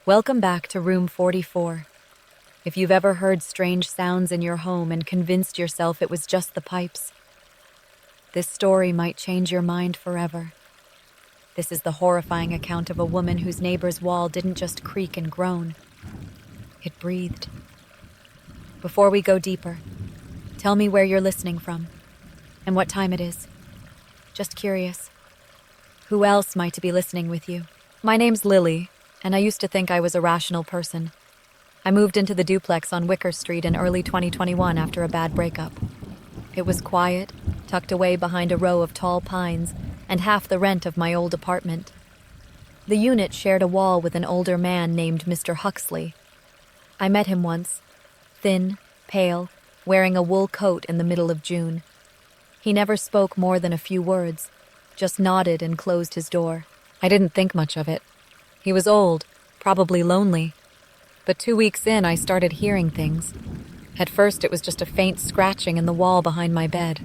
Welcome back to room 44. If you've ever heard strange sounds in your home and convinced yourself it was just the pipes, this story might change your mind forever. This is the horrifying account of a woman whose neighbor's wall didn't just creak and groan, it breathed. Before we go deeper, tell me where you're listening from and what time it is. Just curious. Who else might be listening with you? My name's Lily, and I used to think I was a rational person. I moved into the duplex on Wicker Street in early 2021 after a bad breakup. It was quiet, tucked away behind a row of tall pines, and half the rent of my old apartment. The unit shared a wall with an older man named Mr. Huxley. I met him once, thin, pale, wearing a wool coat in the middle of June. He never spoke more than a few words, just nodded and closed his door. I didn't think much of it. He was old, probably lonely. But 2 weeks in, I started hearing things. At first, it was just a faint scratching in the wall behind my bed.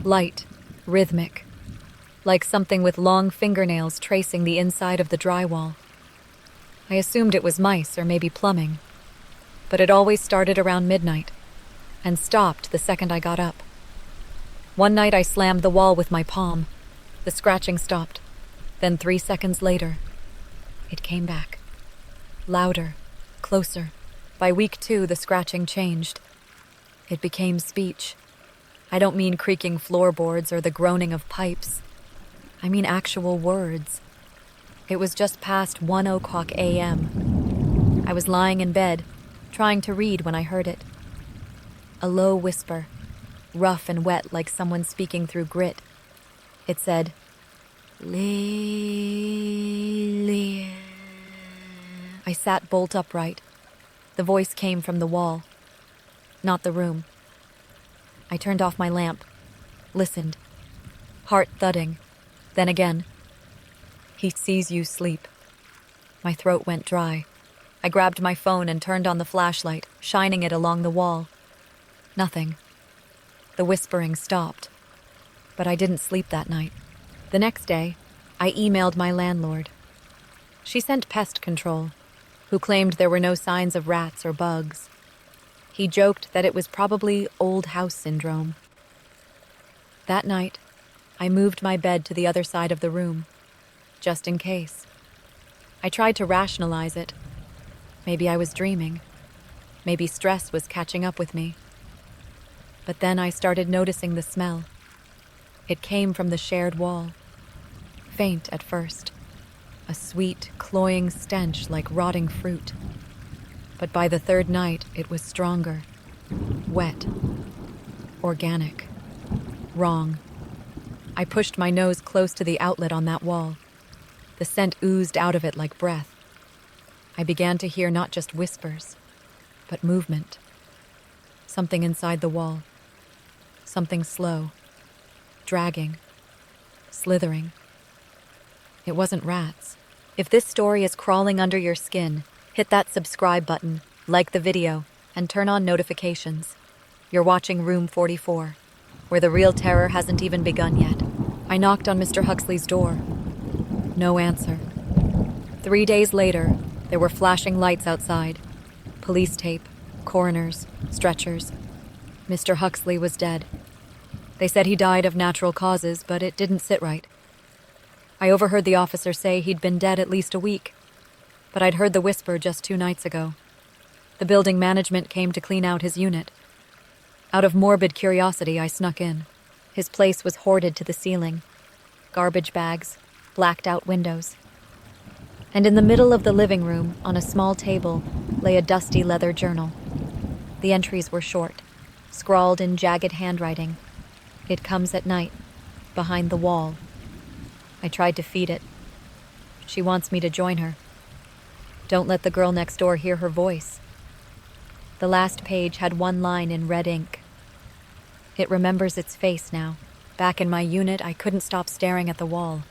Light, rhythmic, like something with long fingernails tracing the inside of the drywall. I assumed it was mice or maybe plumbing. But it always started around midnight and stopped the second I got up. One night, I slammed the wall with my palm. The scratching stopped. Then 3 seconds later, it came back. Louder, closer. By week 2, the scratching changed. It became speech. I don't mean creaking floorboards or the groaning of pipes. I mean actual words. It was just past 1:00 a.m. I was lying in bed, trying to read when I heard it. A low whisper, rough and wet like someone speaking through grit. It said, "Lily." I sat bolt upright. The voice came from the wall, not the room. I turned off my lamp, listened, heart thudding. Then again, "He sees you sleep." My throat went dry. I grabbed my phone and turned on the flashlight, shining it along the wall. Nothing. The whispering stopped. But I didn't sleep that night. The next day, I emailed my landlord. She sent pest control, who claimed there were no signs of rats or bugs. He joked that it was probably old house syndrome. That night, I moved my bed to the other side of the room, just in case. I tried to rationalize it. Maybe I was dreaming. Maybe stress was catching up with me. But then I started noticing the smell. It came from the shared wall. Faint at first. A sweet, cloying stench like rotting fruit. But by the third night, it was stronger. Wet. Organic. Wrong. I pushed my nose close to the outlet on that wall. The scent oozed out of it like breath. I began to hear not just whispers, but movement. Something inside the wall. Something slow. Dragging. Slithering. It wasn't rats. If this story is crawling under your skin, hit that subscribe button, like the video, and turn on notifications. You're watching Room 44, where the real terror hasn't even begun yet. I knocked on Mr. Huxley's door. No answer. 3 days later, there were flashing lights outside. Police tape, coroners, stretchers. Mr. Huxley was dead. They said he died of natural causes, but it didn't sit right. I overheard the officer say he'd been dead at least a week, but I'd heard the whisper just 2 nights ago. The building management came to clean out his unit. Out of morbid curiosity, I snuck in. His place was hoarded to the ceiling. Garbage bags, blacked out windows. And in the middle of the living room, on a small table, lay a dusty leather journal. The entries were short, scrawled in jagged handwriting. "It comes at night, behind the wall." I tried to feed it. She wants me to join her. Don't let the girl next door hear her voice. The last page had one line in red ink. It remembers its face now. Back in my unit, I couldn't stop staring at the wall.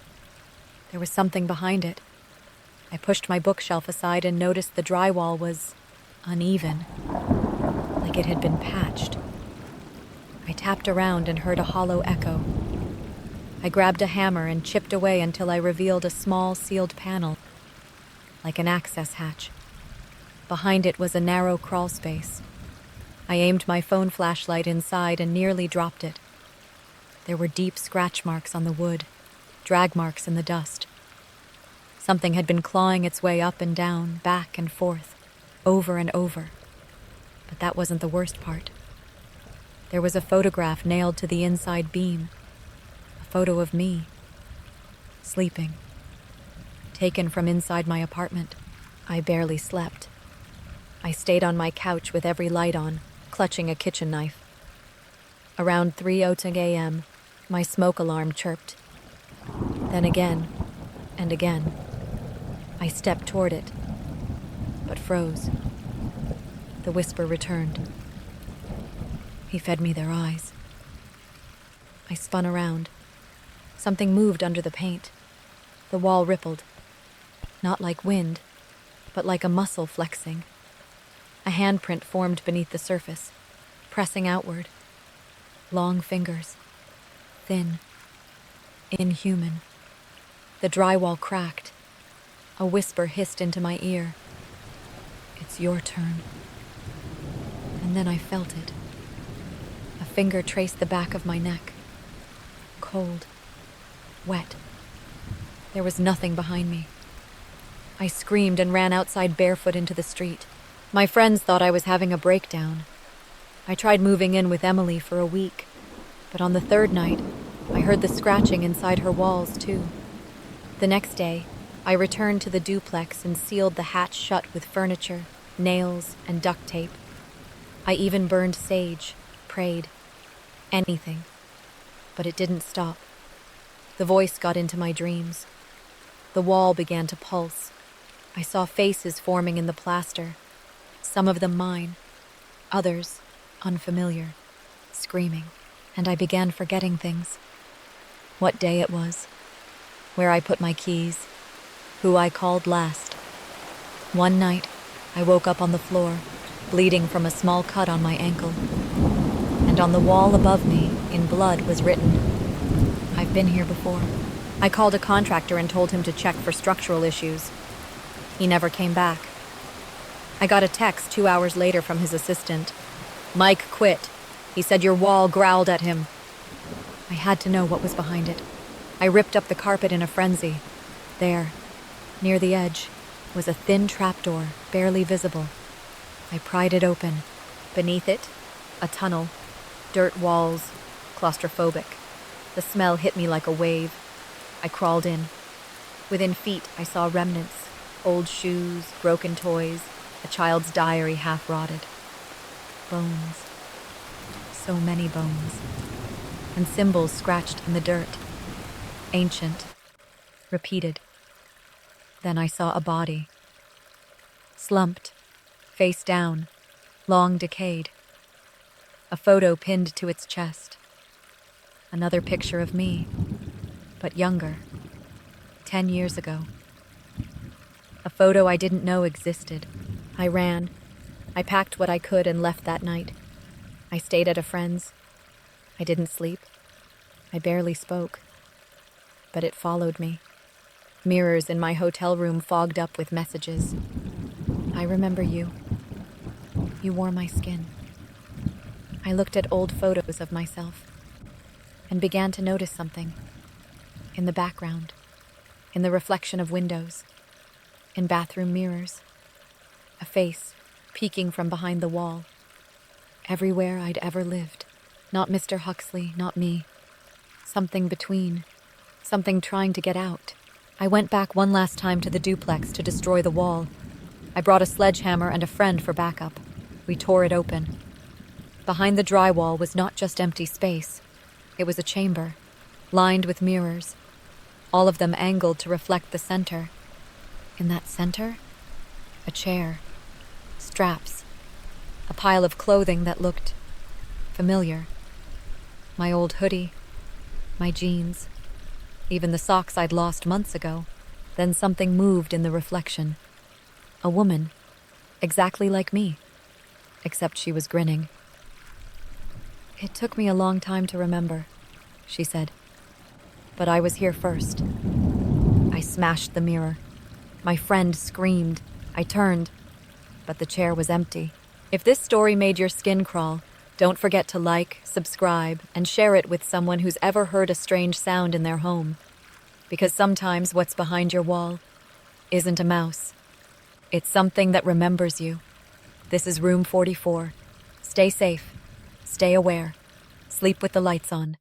There was something behind it. I pushed my bookshelf aside and noticed the drywall was uneven, like it had been patched. I tapped around and heard a hollow echo. I grabbed a hammer and chipped away until I revealed a small sealed panel. like an access hatch. Behind it was a narrow crawl space. I aimed my phone flashlight inside and nearly dropped it. There were deep scratch marks on the wood, drag marks in the dust. Something had been clawing its way up and down, back and forth, over and over. But that wasn't the worst part. There was a photograph nailed to the inside beam. A photo of me, sleeping, taken from inside my apartment. I barely slept. I stayed on my couch with every light on, clutching a kitchen knife. Around 3:02 a.m., my smoke alarm chirped. Then again, and again. I stepped toward it, but froze. The whisper returned. He fed me their eyes. I spun around. Something moved under the paint. The wall rippled. Not like wind, but like a muscle flexing. A handprint formed beneath the surface, pressing outward. Long fingers. Thin. Inhuman. The drywall cracked. A whisper hissed into my ear. It's your turn. And then I felt it. A finger traced the back of my neck. Cold. Wet. There was nothing behind me. I screamed and ran outside barefoot into the street. My friends thought I was having a breakdown. I tried moving in with Emily for a week, but on the third night, I heard the scratching inside her walls too. The next day, I returned to the duplex and sealed the hatch shut with furniture, nails, and duct tape. I even burned sage, prayed, anything. But it didn't stop. The voice got into my dreams. The wall began to pulse. I saw faces forming in the plaster, some of them mine, others unfamiliar, screaming. And I began forgetting things. What day it was, where I put my keys, who I called last. One night, I woke up on the floor, bleeding from a small cut on my ankle. And on the wall above me, in blood, was written, I've been here before. I called a contractor and told him to check for structural issues. He never came back. I got a text 2 hours later from his assistant. Mike quit. He said your wall growled at him. I had to know what was behind it. I ripped up the carpet in a frenzy. There, near the edge, was a thin trapdoor, barely visible. I pried it open. Beneath it, a tunnel, dirt walls, claustrophobic. The smell hit me like a wave. I crawled in. Within feet, I saw remnants, old shoes, broken toys, a child's diary half rotted. Bones. So many bones. And symbols scratched in the dirt. Ancient. Repeated. Then I saw a body. Slumped. Face down. Long decayed. A photo pinned to its chest. Another picture of me, but younger. 10 years ago. A photo I didn't know existed. I ran. I packed what I could and left that night. I stayed at a friend's. I didn't sleep. I barely spoke. But it followed me. Mirrors in my hotel room fogged up with messages. I remember you. You wore my skin. I looked at old photos of myself and began to notice something. In the background, in the reflection of windows, in bathroom mirrors, a face peeking from behind the wall. Everywhere I'd ever lived. Not Mr. Huxley, not me. Something between. Something trying to get out. I went back one last time to the duplex to destroy the wall. I brought a sledgehammer and a friend for backup. We tore it open. Behind the drywall was not just empty space. It was a chamber, lined with mirrors, all of them angled to reflect the center. In that center, a chair, straps, a pile of clothing that looked familiar. My old hoodie, my jeans, even the socks I'd lost months ago. Then something moved in the reflection. A woman, exactly like me, except she was grinning. It took me a long time to remember, she said. But I was here first. I smashed the mirror. My friend screamed. I turned, but the chair was empty. If this story made your skin crawl, don't forget to like, subscribe, and share it with someone who's ever heard a strange sound in their home. Because sometimes what's behind your wall isn't a mouse. It's something that remembers you. This is Room 44. Stay safe. Stay aware. Sleep with the lights on.